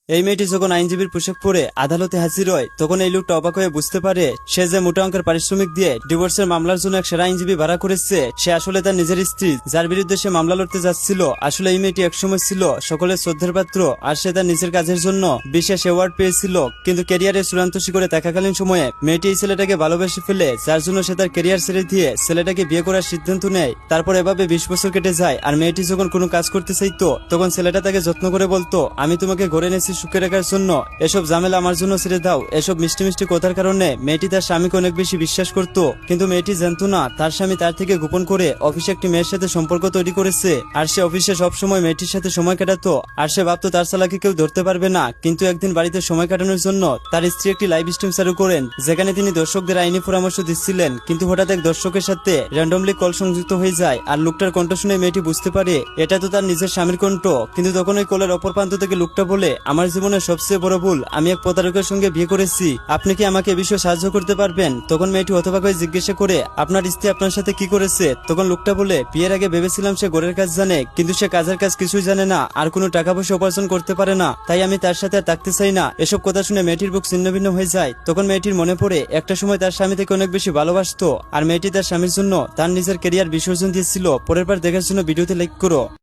এই মেয়েটি যখন আইনজীবীর পোশাক পরে আদালতে হাজির হয় তখন এই লোকটা অবাক হয়ে বুঝতে পারে সে যে মোটা অঙ্কের পারিশ্রমিক দিয়ে ডিভোর্সের মামলার জন্য এক সেরা আইনজীবী ভাড়া করেছে সে আসলে তার নিজের স্ত্রী, যার বিরুদ্ধে সে মামলা লড়তে যাচ্ছিল। আসলে এই মেয়েটি একসময় ছিল সকলের শ্রদ্ধার পাত্র, আর সে তার নিজের কাজের জন্য বিশেষ অ্যাওয়ার্ড পেয়েছিল। কিন্তু ক্যারিয়ারের চূড়ান্ত শিখরে থাকাকালীন সময়ে মেয়েটি এই ছেলেটাকে ভালোবেসে ফেলে, যার জন্য সে তার ক্যারিয়ার ছেড়ে দিয়ে ছেলেটাকে বিয়ে করার সিদ্ধান্ত নেয়। তারপর এভাবে 20 বছর কেটে যায়, আর মেয়েটি যখন কোনো কাজ করতে চাইতো তখন ছেলেটা তাকে যত্ন করে বলতো, আমি তোমাকে ঘরে এনেছি সুখে রাখার জন্য, এসব ঝামেলা আমার জন্য ছেড়ে দাও। এসব মিষ্টি মিষ্টি কথার কারণে মেয়েটি তার স্বামীকে অনেক বেশি বিশ্বাস করত। কিন্তু মেয়েটি জানতো না তার স্বামী তার থেকে গোপন করে অফিসে একটি মেয়ের সাথে সম্পর্ক তৈরি করেছে, আর সে অফিসে সবসময় মেয়েটির সাথে সময় কাটাতো। আর সে ভাবতো তার চালাকি কেউ ধরতে পারবে না। কিন্তু একদিন বাড়িতে সময় কাটানোর জন্য তার স্ত্রী একটি লাইভ স্ট্রিম চালু করেন, যেখানে তিনি দর্শকদের আইনি পরামর্শ দিচ্ছিলেন। কিন্তু হঠাৎ এক দর্শকের সাথে র্যান্ডমলি কল সংযুক্ত হয়ে যায়, আর লোকটার কণ্ঠ শুনে মেয়েটি বুঝতে পারে এটা তো তার নিজের স্বামীর কণ্ঠ। কিন্তু তখন ওই কলের অপর প্রান্ত থেকে লোকটা বলে, আমার জীবনের সবচেয়ে বড় ভুল, আমি এক প্রতারকের সঙ্গে বিয়ে করেছি, আপনি কি আমাকে এ বিষয়ে সাহায্য করতে পারবেন? তখন মেয়েটি হতবাক হয়ে জিজ্ঞাসা করে, আপনার স্ত্রী আপনার সাথে কি করেছে? তখন লোকটা বলে, বিয়ের আগে ভেবেছিলাম সে ঘরের কাজ জানে, কিন্তু সে কাজের কাজ কিছুই জানে না, আর কোনো টাকা পয়সা উপার্জন করতে পারে না, তাই আমি তার সাথে আর থাকতে চাই না। এসব কথা শুনে মেয়েটির বুক ছিন্নভিন্ন হয়ে যায়। তখন মেয়েটির মনে পড়ে একটা সময় তার স্বামী থেকে অনেক বেশি ভালোবাসতো, আর মেয়েটি তার স্বামীর জন্য তার নিজের ক্যারিয়ার বিসর্জন দিয়েছিল। পরের বার দেখার জন্য ভিডিওতে লাইক করো।